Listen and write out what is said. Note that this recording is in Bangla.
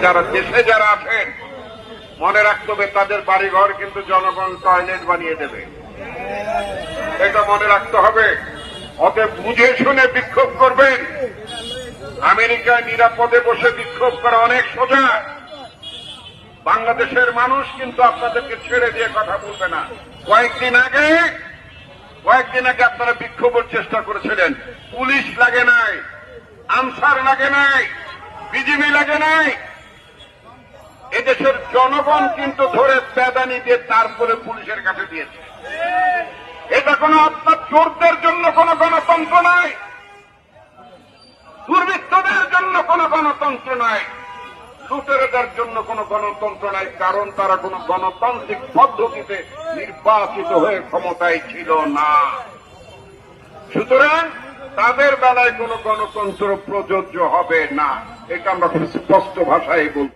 যারা দেশে যারা আছেন মনে রাখতে হবে তাদের বাড়িঘর কিন্তু জনগণ টয়লেট বানিয়ে দেবে, এটা মনে রাখতে হবে। অতএব বুঝে শুনে বিক্ষোভ করবেন। আমেরিকায় নিরাপদে বসে বিক্ষোভ করা অনেক সোজা। বাংলাদেশের মানুষ কিন্তু আপনাদেরকে ছেড়ে দিয়ে কথা বলবে না। কয়েকদিন আগে আপনারা বিক্ষোভের চেষ্টা করেছিলেন, পুলিশ লাগে নাই, আনসার লাগে নাই, বিজিবি লাগে নাই, এদেশের জনগণ কিন্তু ধরে প্যাদানি দিয়ে তারপরে পুলিশের কাছে দিয়েছে। এটা কোনো আপনার চোরদের জন্য কোনো গণতন্ত্র নয়, দুর্বৃত্তদের জন্য কোনো গণতন্ত্র নয়, লুটেরাদের জন্য কোনো গণতন্ত্র নাই, কারণ তারা কোনো গণতান্ত্রিক পদ্ধতিতে নির্বাচিত হয়ে ক্ষমতায় ছিল না। সুতরাং তাদের বেলায় কোনো গণতন্ত্র প্রযোজ্য হবে না, এটা আমরা খুব স্পষ্ট ভাষায় বলব।